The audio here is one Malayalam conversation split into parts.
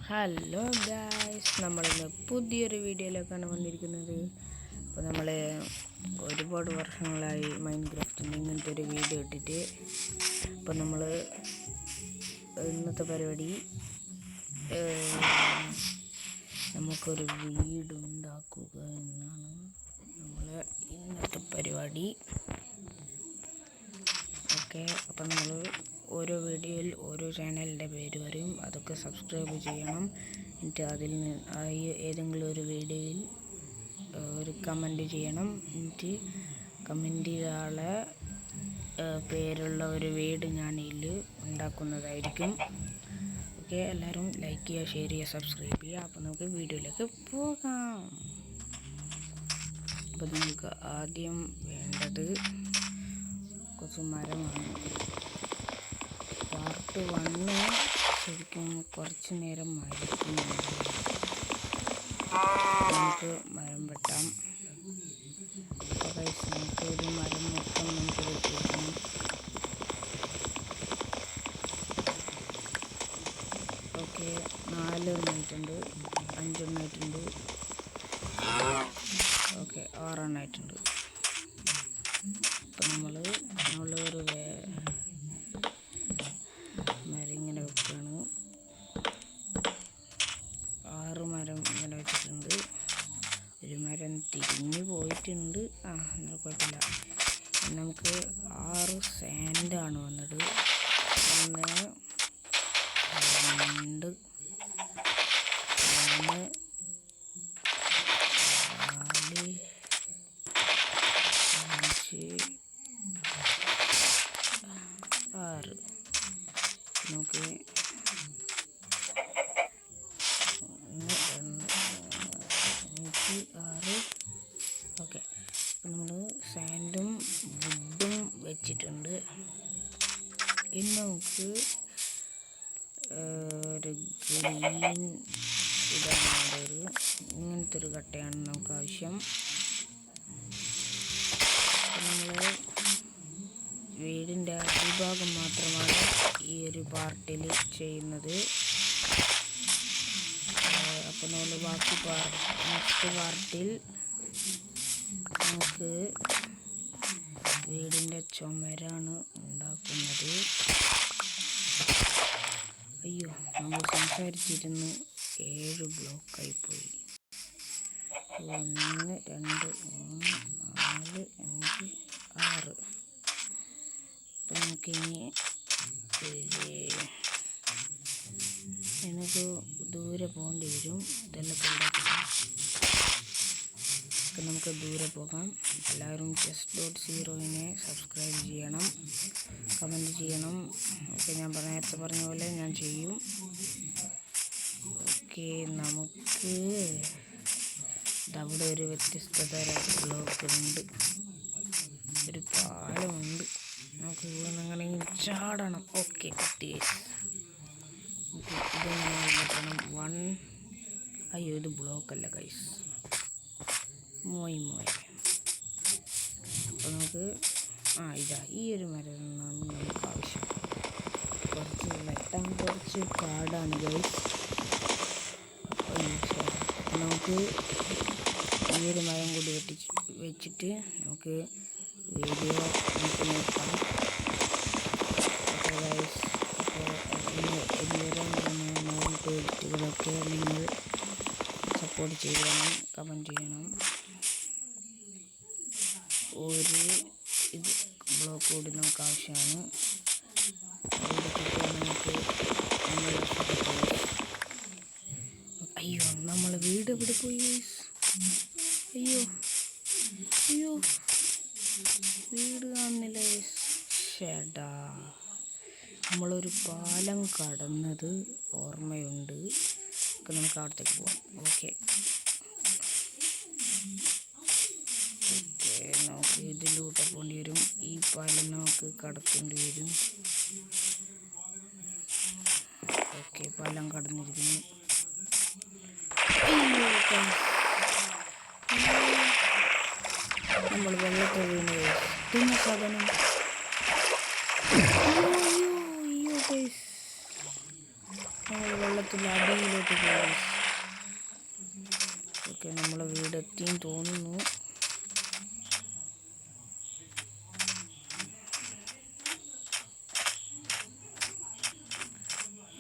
ഹലോ ഗായ്സ്, നമ്മളിന്ന് പുതിയൊരു വീഡിയോയിലേക്കാണ് വന്നിരിക്കുന്നത്. അപ്പോൾ നമ്മൾ ഒരുപാട് വർഷങ്ങളായി മൈൻക്രാഫ്റ്റിൻ്റെ ഇങ്ങനത്തെ ഒരു വീഡിയോ ഇട്ടിട്ട്. അപ്പോൾ നമ്മൾ ഇന്നത്തെ പരിപാടി നമുക്കൊരു വീടുണ്ടാക്കുക എന്നാണ് നമ്മൾ ഇന്നത്തെ പരിപാടി. ഓക്കെ, അപ്പോൾ നമ്മൾ ഓരോ വീഡിയോയിൽ ഓരോ ചാനലിൻ്റെ പേര് വരും, അതൊക്കെ സബ്സ്ക്രൈബ് ചെയ്യണം. എന്നിട്ട് അതിൽ ഏതെങ്കിലും ഒരു വീഡിയോയിൽ ഒരു കമൻറ്റ് ചെയ്യണം. എന്നിട്ട് കമൻറ്റിലാളെ പേരുള്ള ഒരു വീട് ഞാൻ ഇതിൽ ഉണ്ടാക്കുന്നതായിരിക്കും. ഓക്കെ, എല്ലാവരും ലൈക്ക് ചെയ്യുക, ഷെയർ ചെയ്യുക, സബ്സ്ക്രൈബ് ചെയ്യുക. അപ്പോൾ നമുക്ക് വീഡിയോയിലേക്ക് പോകാം. അപ്പോൾ നമുക്ക് ആദ്യം വേണ്ടത് കുറച്ച് മരമാണ്. പാർട്ട് 1 ശരിക്കും കുറച്ച് നേരം മരിക്കുന്നുണ്ട്. നമുക്ക് മരം വെട്ടാം. നമുക്ക് ഒരു മരം മൊത്തം നമുക്ക് വെട്ടിക്കണം. ഓക്കെ, 4 എണ്ണായിട്ടുണ്ട്, 5 എണ്ണായിട്ടുണ്ട്. ഓക്കെ, 6 എണ്ണായിട്ടുണ്ട്. അപ്പം നമ്മളൊരു മരം ഇങ്ങനെ വെക്കുകയാണ്. 6 മരം ഇങ്ങനെ വെച്ചിട്ടുണ്ട്. ഒരു മരം തിരിഞ്ഞു പോയിട്ടുണ്ട്. എന്നാൽ കുഴപ്പമില്ല. നമുക്ക് 6 സാൻഡാണ് വന്നത്. 1 2 3 4 5 6. നമുക്ക് 6. ഓക്കെ, അപ്പം നമ്മൾ സാൻഡും വുഡും വെച്ചിട്ടുണ്ട്. ഇനി നമുക്ക് ഒരു ഗ്രീൻ ഇതാണ് ഇങ്ങനത്തെ ഒരു കട്ടയാണ് നമുക്ക് ആവശ്യം. നമ്മൾ വീടിൻ്റെ അടിഭാഗം മാത്രമാണ് ഈ ഒരു പാർട്ടിൽ ചെയ്യുന്നത്. അപ്പോൾ നമ്മൾ ബാക്കി നെക്സ്റ്റ് പാർട്ടിൽ നമുക്ക് വീടിൻ്റെ ചുമരാണ് ഉണ്ടാക്കുന്നത്. അയ്യോ, നമ്മൾ സംസാരിച്ചിരുന്ന് 7 ബ്ലോക്കായിപ്പോയി. 1 2 3 4 5 6. അപ്പം നമുക്കിനി എനിക്ക് ദൂരെ പോകേണ്ടി വരും. ഇതെല്ലാം അപ്പം നമുക്ക് ദൂരെ പോകാം. എല്ലാവരും chess.0നെ സബ്സ്ക്രൈബ് ചെയ്യണം, കമൻറ്റ് ചെയ്യണം. ഓക്കെ, ഞാൻ നേരത്തെ പറഞ്ഞ പോലെ ഞാൻ ചെയ്യും. ഓക്കെ, നമുക്ക് അവിടെ ഒരു വ്യത്യസ്ത തരം ബ്ലോക്ക് ഉണ്ട്, ഒരു പാലമുണ്ട്. നമുക്ക് ഇവിടെ നിന്ന് അങ്ങനെ ചാടണം. ഓക്കെ, ഇതെങ്ങനെ കിട്ടണം? 1. അയ്യോ, ഇത് ബ്ലോക്കല്ല ഗൈസ്, മോയ്. അപ്പോൾ നമുക്ക് ഇതാ ഈ ഒരു മരമാണ് നമുക്ക് ആവശ്യം. കുറച്ച് വെട്ടാൻ കുറച്ച് പാടാണ് ഗൈസ്. അപ്പോൾ നമുക്ക് ഈ ഒരു മരം കൂടി വെച്ചിട്ട് നമുക്ക് വീഡിയോ നമുക്ക് നോക്കാം. അപ്പോൾ ഗൈസ്, എഡിറ്റുകളൊക്കെ നിങ്ങൾ സപ്പോർട്ട് ചെയ്യണം, കമൻറ്റ് ചെയ്യണം. ഒരു ബ്ലോക്ക് കൂടി നമുക്ക് ആവശ്യമാണ്. അയ്യോ, നമ്മൾ വീട് എവിടെ പോയി? അയ്യോ, വീട് കാണുന്നില്ല. ഷേടാ, നമ്മളൊരു പാലം കടന്നത് ഓർമ്മയുണ്ട്. നമുക്ക് അവിടത്തേക്ക് പോവാം. ഓക്കെ, നമുക്ക് ഇതിലൂടെ പോകേണ്ടി വരും. ഈ പാലം നമുക്ക് കടത്തേണ്ടി വരും. ഓക്കെ, പാലം കടന്നിരിക്കുന്നു. നമ്മൾ വെള്ളത്തിൽ വീണ് പിന്നെ സാധനം. അയ്യോ, നമ്മൾ വെള്ളത്തിൽ അടിയിലോട്ട് പോയി. ഓക്കെ, നമ്മളെ വീടെത്തിയും തോന്നുന്നു.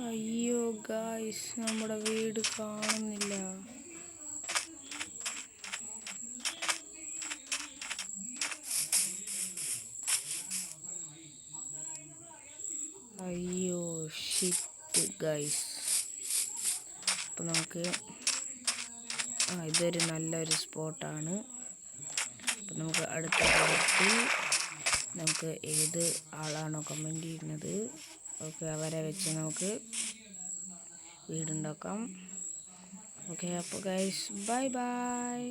അയ്യോ ഗായ്സ്, നമ്മുടെ വീട് കാണുന്നില്ല. അയ്യോ ഷിറ്റ് ഗൈസ്. അപ്പോൾ നമുക്ക് ഇതൊരു നല്ലൊരു സ്പോട്ടാണ്. അപ്പോൾ നമുക്ക് അടുത്ത പാർട്ടിൽ നമുക്ക് ഏത് ആളാണോ കമൻറ്റ് ചെയ്യുന്നത്, ഓക്കെ, അവരെ വെച്ച് നമുക്ക് വീടുണ്ടാക്കാം. ഓക്കെ, അപ്പോൾ ഗൈസ് ബൈ ബൈ.